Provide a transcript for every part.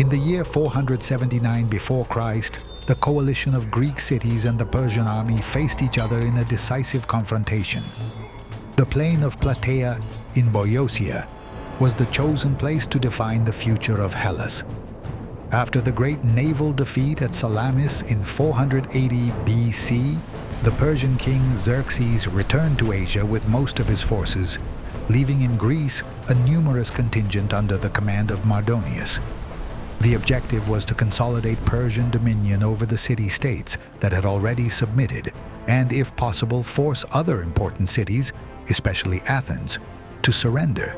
In the year 479 before Christ, the coalition of Greek cities and the Persian army faced each other in a decisive confrontation. The plain of Plataea in Boeotia was the chosen place to define the future of Hellas. After the great naval defeat at Salamis in 480 BC, the Persian king Xerxes returned to Asia with most of his forces, leaving in Greece a numerous contingent under the command of Mardonius. The objective was to consolidate Persian dominion over the city-states that had already submitted, and if possible force other important cities, especially Athens, to surrender.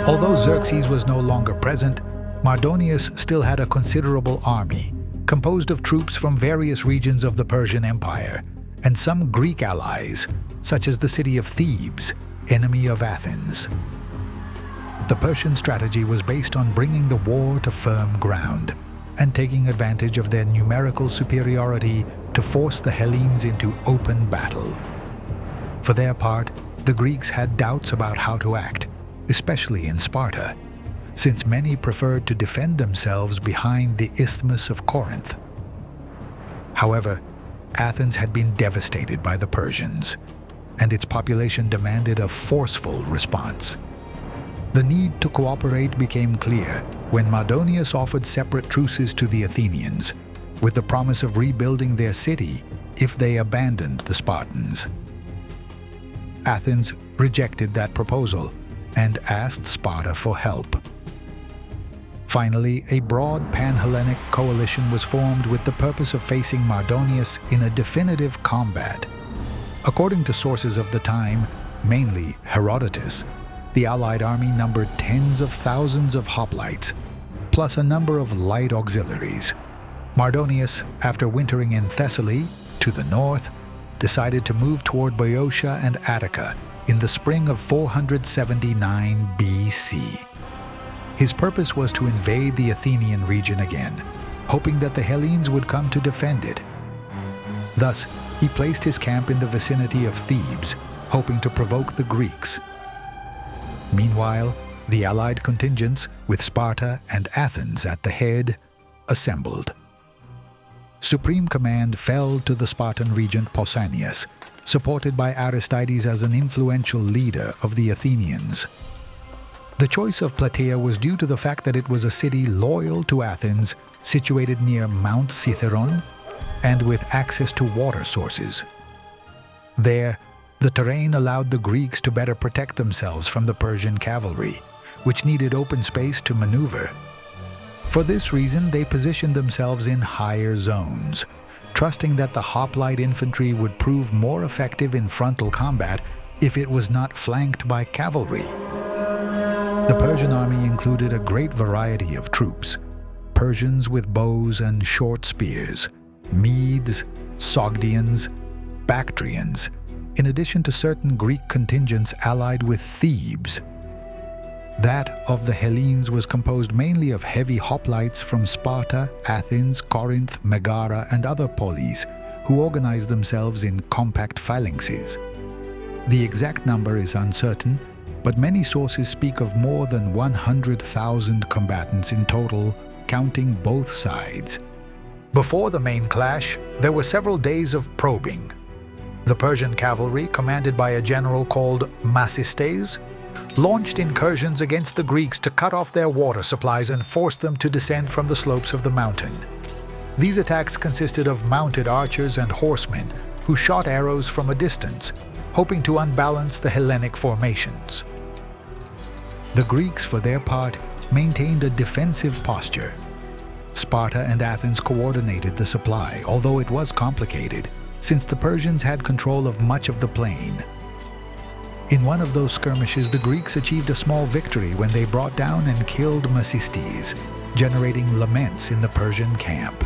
Although Xerxes was no longer present, Mardonius still had a considerable army, composed of troops from various regions of the Persian Empire, and some Greek allies, such as the city of Thebes, enemy of Athens. The Persian strategy was based on bringing the war to firm ground and taking advantage of their numerical superiority to force the Hellenes into open battle. For their part, the Greeks had doubts about how to act, especially in Sparta, since many preferred to defend themselves behind the Isthmus of Corinth. However, Athens had been devastated by the Persians, and its population demanded a forceful response. The need to cooperate became clear when Mardonius offered separate truces to the Athenians, with the promise of rebuilding their city if they abandoned the Spartans. Athens rejected that proposal and asked Sparta for help. Finally, a broad pan-Hellenic coalition was formed with the purpose of facing Mardonius in a definitive combat. According to sources of the time, mainly Herodotus, the allied army numbered tens of thousands of hoplites, plus a number of light auxiliaries. Mardonius, after wintering in Thessaly, to the north, decided to move toward Boeotia and Attica in the spring of 479 BC. His purpose was to invade the Athenian region again, hoping that the Hellenes would come to defend it. Thus, he placed his camp in the vicinity of Thebes, hoping to provoke the Greeks. Meanwhile, the allied contingents, with Sparta and Athens at the head, assembled. Supreme command fell to the Spartan regent Pausanias, supported by Aristides as an influential leader of the Athenians. The choice of Plataea was due to the fact that it was a city loyal to Athens, situated near Mount Cithaeron, and with access to water sources. There, the terrain allowed the Greeks to better protect themselves from the Persian cavalry, which needed open space to maneuver. For this reason, they positioned themselves in higher zones, trusting that the hoplite infantry would prove more effective in frontal combat if it was not flanked by cavalry. The Persian army included a great variety of troops: Persians with bows and short spears, Medes, Sogdians, Bactrians, in addition to certain Greek contingents allied with Thebes. That of the Hellenes was composed mainly of heavy hoplites from Sparta, Athens, Corinth, Megara, and other polis, who organized themselves in compact phalanxes. The exact number is uncertain, but many sources speak of more than 100,000 combatants in total, counting both sides. Before the main clash, there were several days of probing. The Persian cavalry, commanded by a general called Masistes, launched incursions against the Greeks to cut off their water supplies and force them to descend from the slopes of the mountain. These attacks consisted of mounted archers and horsemen who shot arrows from a distance, hoping to unbalance the Hellenic formations. The Greeks, for their part, maintained a defensive posture. Sparta and Athens coordinated the supply, although it was complicated, since the Persians had control of much of the plain. In one of those skirmishes, the Greeks achieved a small victory when they brought down and killed Masistes, generating laments in the Persian camp.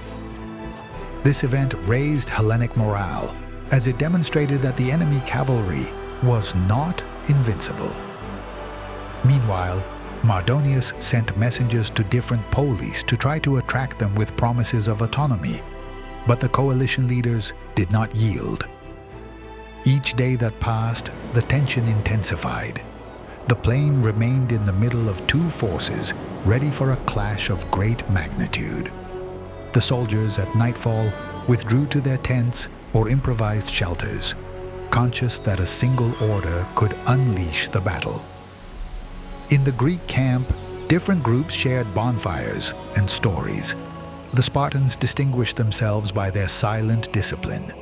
This event raised Hellenic morale, as it demonstrated that the enemy cavalry was not invincible. Meanwhile, Mardonius sent messengers to different polis to try to attract them with promises of autonomy, but the coalition leaders did not yield. Each day that passed, the tension intensified. the plain remained in the middle of two forces, ready for a clash of great magnitude. The soldiers at nightfall withdrew to their tents or improvised shelters, conscious that a single order could unleash the battle. In the Greek camp, different groups shared bonfires and stories. The Spartans distinguished themselves by their silent discipline.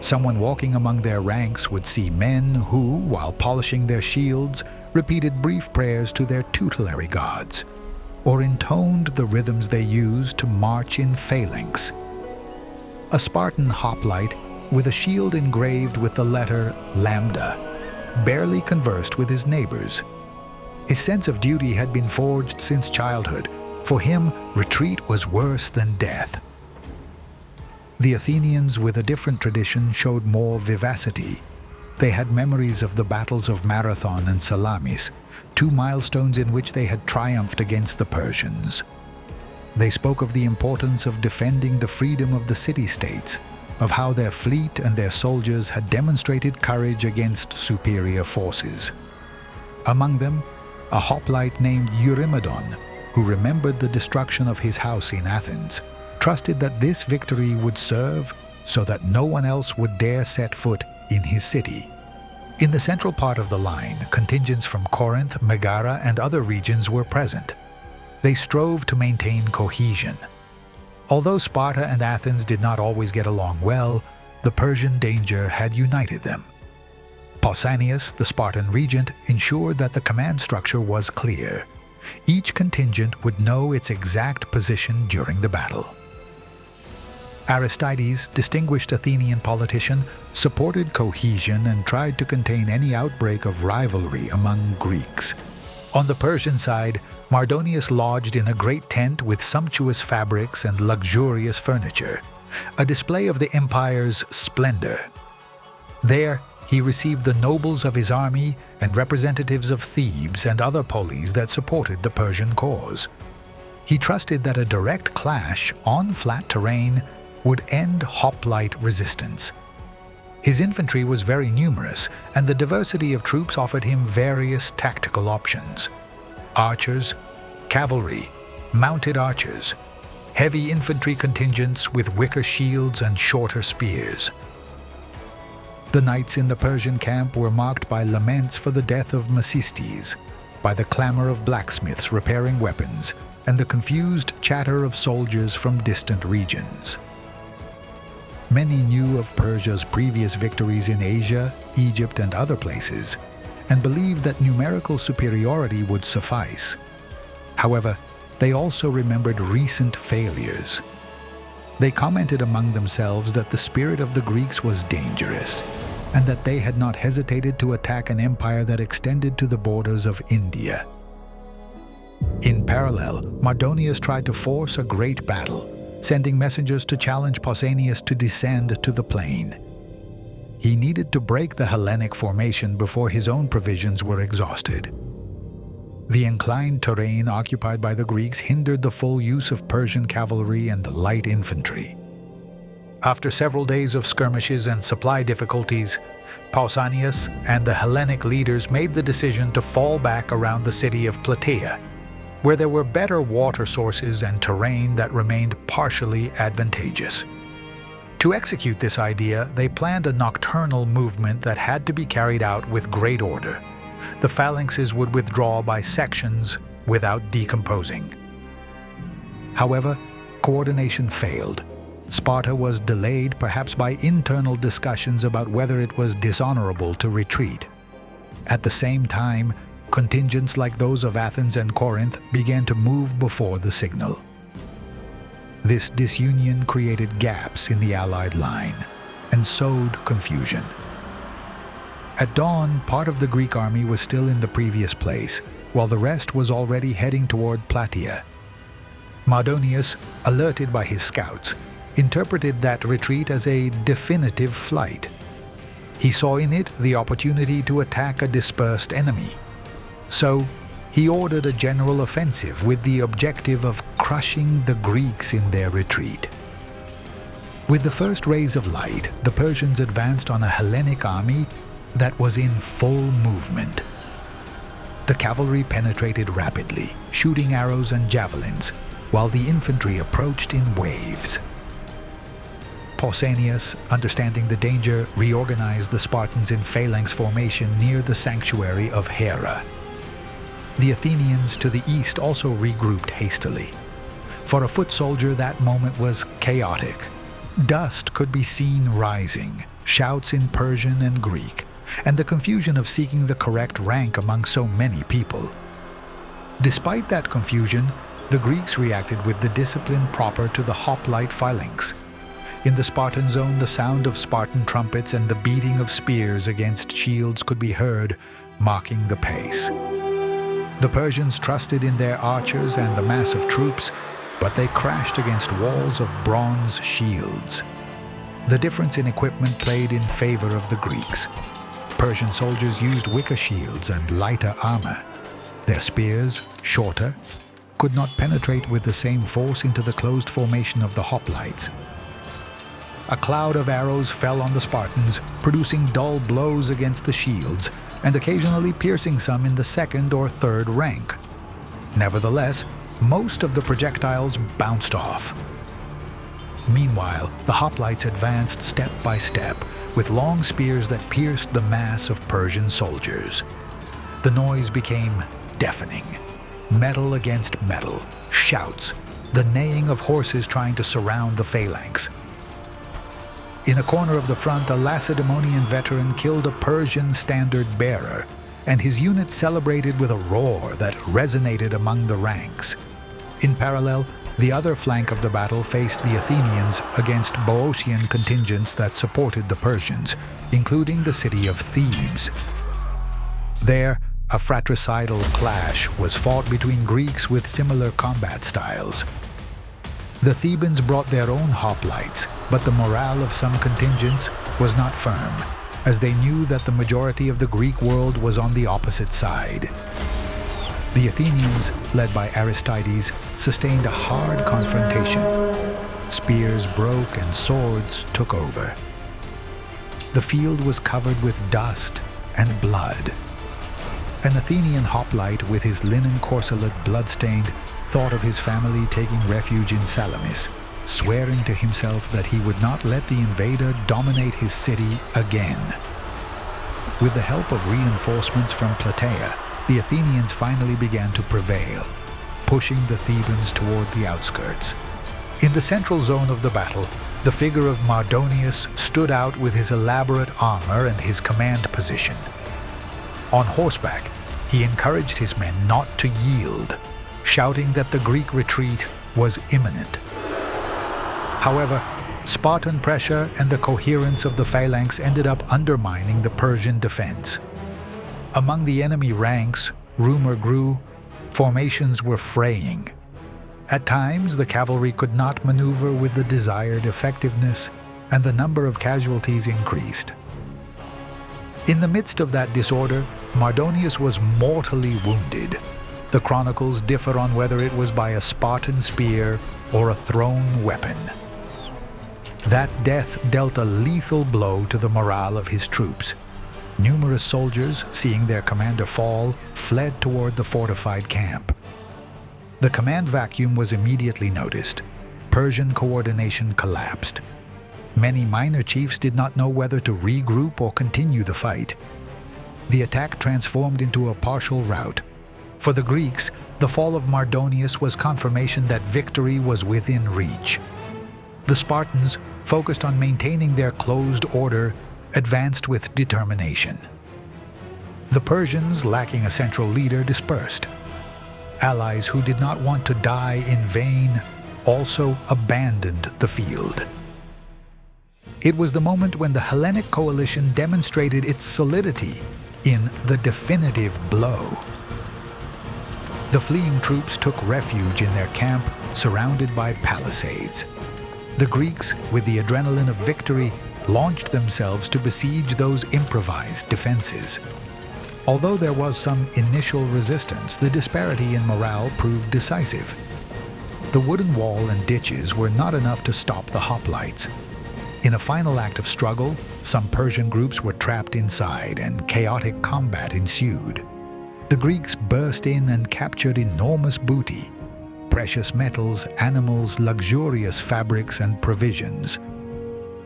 Someone walking among their ranks would see men who, while polishing their shields, repeated brief prayers to their tutelary gods, or intoned the rhythms they used to march in phalanx. A Spartan hoplite, with a shield engraved with the letter lambda, barely conversed with his neighbors. His sense of duty had been forged since childhood. For him, retreat was worse than death. The Athenians, with a different tradition, showed more vivacity. They had memories of the battles of Marathon and Salamis, two milestones in which they had triumphed against the Persians. They spoke of the importance of defending the freedom of the city-states, of how their fleet and their soldiers had demonstrated courage against superior forces. Among them, a hoplite named Eurymedon, who remembered the destruction of his house in Athens, trusted that this victory would serve so that no one else would dare set foot in his city. In the central part of the line, contingents from Corinth, Megara, and other regions were present. They strove to maintain cohesion. Although Sparta and Athens did not always get along well, the Persian danger had united them. Pausanias, the Spartan regent, ensured that the command structure was clear. Each contingent would know its exact position during the battle. Aristides, distinguished Athenian politician, supported cohesion and tried to contain any outbreak of rivalry among Greeks. On the Persian side, Mardonius lodged in a great tent with sumptuous fabrics and luxurious furniture, a display of the empire's splendor. There, he received the nobles of his army and representatives of Thebes and other polis that supported the Persian cause. He trusted that a direct clash on flat terrain would end hoplite resistance. His infantry was very numerous, and the diversity of troops offered him various tactical options: archers, cavalry, mounted archers, heavy infantry contingents with wicker shields and shorter spears. The nights in the Persian camp were marked by laments for the death of Mecistes, by the clamor of blacksmiths repairing weapons, and the confused chatter of soldiers from distant regions. Many knew of Persia's previous victories in Asia, Egypt, and other places, and believed that numerical superiority would suffice. However, they also remembered recent failures. They commented among themselves that the spirit of the Greeks was dangerous, and that they had not hesitated to attack an empire that extended to the borders of India. In parallel, Mardonius tried to force a great battle, sending messengers to challenge Pausanias to descend to the plain. He needed to break the Hellenic formation before his own provisions were exhausted. The inclined terrain occupied by the Greeks hindered the full use of Persian cavalry and light infantry. After several days of skirmishes and supply difficulties, Pausanias and the Hellenic leaders made the decision to fall back around the city of Plataea, where there were better water sources and terrain that remained partially advantageous. To execute this idea, they planned a nocturnal movement that had to be carried out with great order. The phalanxes would withdraw by sections without decomposing. However, coordination failed. Sparta was delayed, perhaps by internal discussions about whether it was dishonorable to retreat. At the same time, contingents like those of Athens and Corinth began to move before the signal. This disunion created gaps in the Allied line and sowed confusion. At dawn, part of the Greek army was still in the previous place, while the rest was already heading toward Plataea. Mardonius, alerted by his scouts, interpreted that retreat as a definitive flight. He saw in it the opportunity to attack a dispersed enemy. So, he ordered a general offensive with the objective of crushing the Greeks in their retreat. With the first rays of light, the Persians advanced on a Hellenic army that was in full movement. The cavalry penetrated rapidly, shooting arrows and javelins, while the infantry approached in waves. Pausanias, understanding the danger, reorganized the Spartans in phalanx formation near the sanctuary of Hera. The Athenians to the east also regrouped hastily. For a foot soldier, that moment was chaotic. Dust could be seen rising, shouts in Persian and Greek, and the confusion of seeking the correct rank among so many people. Despite that confusion, the Greeks reacted with the discipline proper to the hoplite phalanx. In the Spartan zone, the sound of Spartan trumpets and the beating of spears against shields could be heard, marking the pace. The Persians trusted in their archers and the mass of troops, but they crashed against walls of bronze shields. The difference in equipment played in favor of the Greeks. Persian soldiers used wicker shields and lighter armor. Their spears, shorter, could not penetrate with the same force into the closed formation of the hoplites. A cloud of arrows fell on the Spartans, producing dull blows against the shields, and occasionally piercing some in the second or third rank. Nevertheless, most of the projectiles bounced off. Meanwhile, the hoplites advanced step by step, with long spears that pierced the mass of Persian soldiers. The noise became deafening. Metal against metal, shouts, the neighing of horses trying to surround the phalanx. In a corner of the front, a Lacedaemonian veteran killed a Persian standard-bearer, and his unit celebrated with a roar that resonated among the ranks. In parallel, the other flank of the battle faced the Athenians against Boeotian contingents that supported the Persians, including the city of Thebes. There, a fratricidal clash was fought between Greeks with similar combat styles. The Thebans brought their own hoplites, but the morale of some contingents was not firm, as they knew that the majority of the Greek world was on the opposite side. The Athenians, led by Aristides, sustained a hard confrontation. Spears broke and swords took over. The field was covered with dust and blood. An Athenian hoplite with his linen corselet bloodstained thought of his family taking refuge in Salamis, swearing to himself that he would not let the invader dominate his city again. With the help of reinforcements from Plataea, the Athenians finally began to prevail, pushing the Thebans toward the outskirts. In the central zone of the battle, the figure of Mardonius stood out with his elaborate armor and his command position. On horseback, he encouraged his men not to yield, shouting that the Greek retreat was imminent. However, Spartan pressure and the coherence of the phalanx ended up undermining the Persian defense. Among the enemy ranks, rumor grew, formations were fraying. At times, the cavalry could not maneuver with the desired effectiveness, and the number of casualties increased. In the midst of that disorder, Mardonius was mortally wounded. The chronicles differ on whether it was by a Spartan spear or a thrown weapon. That death dealt a lethal blow to the morale of his troops. Numerous soldiers, seeing their commander fall, fled toward the fortified camp. The command vacuum was immediately noticed. Persian coordination collapsed. Many minor chiefs did not know whether to regroup or continue the fight. The attack transformed into a partial rout. For the Greeks, the fall of Mardonius was confirmation that victory was within reach. The Spartans, focused on maintaining their closed order, advanced with determination. The Persians, lacking a central leader, dispersed. Allies who did not want to die in vain also abandoned the field. It was the moment when the Hellenic coalition demonstrated its solidity in the definitive blow. The fleeing troops took refuge in their camp, surrounded by palisades. The Greeks, with the adrenaline of victory, launched themselves to besiege those improvised defenses. Although there was some initial resistance, the disparity in morale proved decisive. The wooden wall and ditches were not enough to stop the hoplites. In a final act of struggle, some Persian groups were trapped inside and chaotic combat ensued. The Greeks burst in and captured enormous booty, precious metals, animals, luxurious fabrics, and provisions.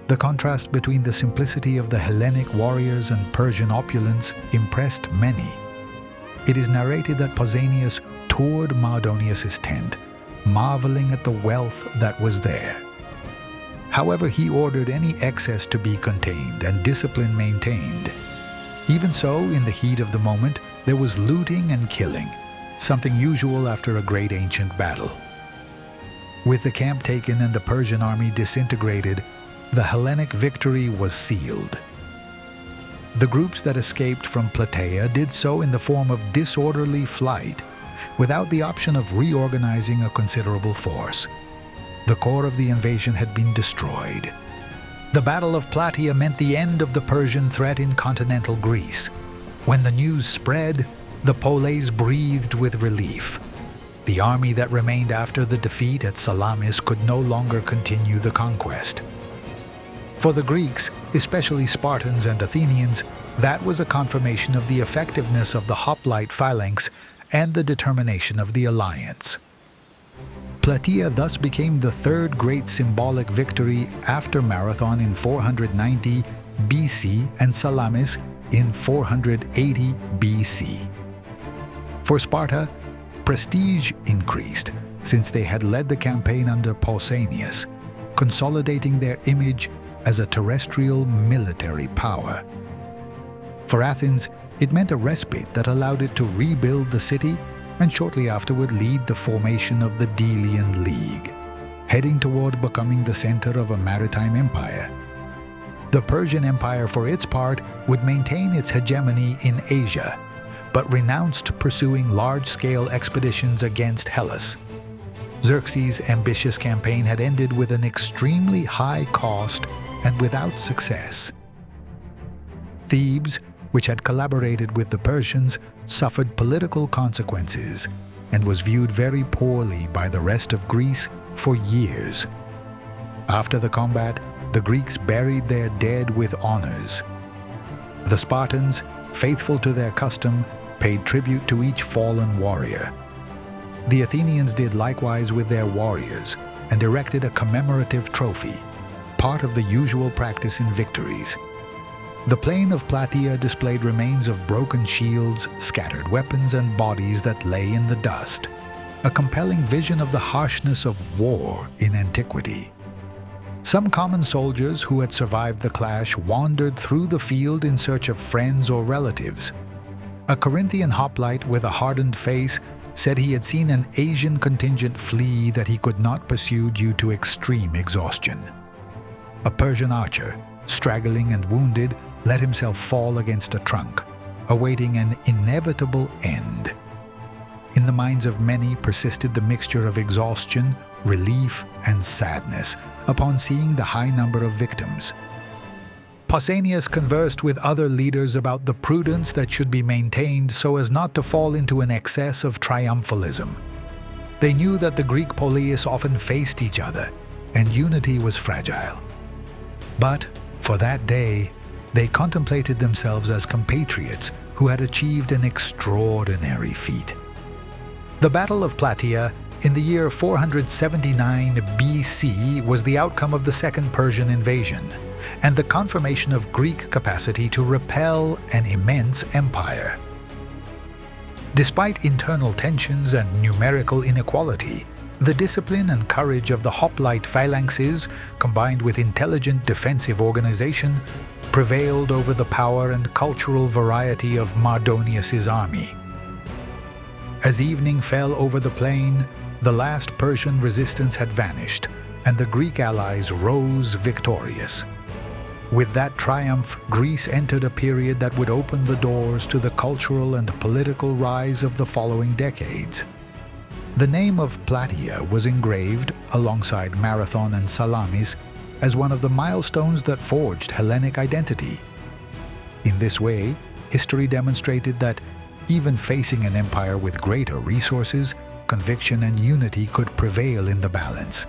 The contrast between the simplicity of the Hellenic warriors and Persian opulence impressed many. It is narrated that Pausanias toured Mardonius' tent, marveling at the wealth that was there. However, he ordered any excess to be contained and discipline maintained. Even so, in the heat of the moment, there was looting and killing, something usual after a great ancient battle. With the camp taken and the Persian army disintegrated, the Hellenic victory was sealed. The groups that escaped from Plataea did so in the form of disorderly flight, without the option of reorganizing a considerable force. The core of the invasion had been destroyed. The Battle of Plataea meant the end of the Persian threat in continental Greece. When the news spread, the poleis breathed with relief. The army that remained after the defeat at Salamis could no longer continue the conquest. For the Greeks, especially Spartans and Athenians, that was a confirmation of the effectiveness of the hoplite phalanx and the determination of the alliance. Plataea thus became the third great symbolic victory after Marathon in 490 BC and Salamis in 480 BC. For Sparta, prestige increased since they had led the campaign under Pausanias, consolidating their image as a terrestrial military power. For Athens, it meant a respite that allowed it to rebuild the city and shortly afterward lead the formation of the Delian League, heading toward becoming the center of a maritime empire. The Persian Empire, for its part, would maintain its hegemony in Asia, but renounced pursuing large-scale expeditions against Hellas. Xerxes' ambitious campaign had ended with an extremely high cost and without success. Thebes, which had collaborated with the Persians, suffered political consequences and was viewed very poorly by the rest of Greece for years. After the combat, the Greeks buried their dead with honors. The Spartans, faithful to their custom, paid tribute to each fallen warrior. The Athenians did likewise with their warriors and erected a commemorative trophy, part of the usual practice in victories. The plain of Plataea displayed remains of broken shields, scattered weapons, and bodies that lay in the dust, a compelling vision of the harshness of war in antiquity. Some common soldiers who had survived the clash wandered through the field in search of friends or relatives. A Corinthian hoplite with a hardened face said he had seen an Asian contingent flee that he could not pursue due to extreme exhaustion. A Persian archer, straggling and wounded, let himself fall against a trunk, awaiting an inevitable end. In the minds of many persisted the mixture of exhaustion, relief, and sadness upon seeing the high number of victims. Pausanias conversed with other leaders about the prudence that should be maintained so as not to fall into an excess of triumphalism. They knew that the Greek poleis often faced each other, and unity was fragile. But, for that day, they contemplated themselves as compatriots who had achieved an extraordinary feat. The Battle of Plataea in the year 479 BC was the outcome of the Second Persian invasion and the confirmation of Greek capacity to repel an immense empire. Despite internal tensions and numerical inequality, the discipline and courage of the hoplite phalanxes, combined with intelligent defensive organization, prevailed over the power and cultural variety of Mardonius' army. As evening fell over the plain, the last Persian resistance had vanished, and the Greek allies rose victorious. With that triumph, Greece entered a period that would open the doors to the cultural and political rise of the following decades. The name of Plataea was engraved, alongside Marathon and Salamis, as one of the milestones that forged Hellenic identity. In this way, history demonstrated that, even facing an empire with greater resources, conviction and unity could prevail in the balance.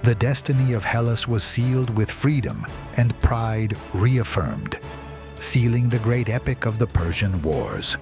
The destiny of Hellas was sealed with freedom and pride reaffirmed, sealing the great epic of the Persian Wars.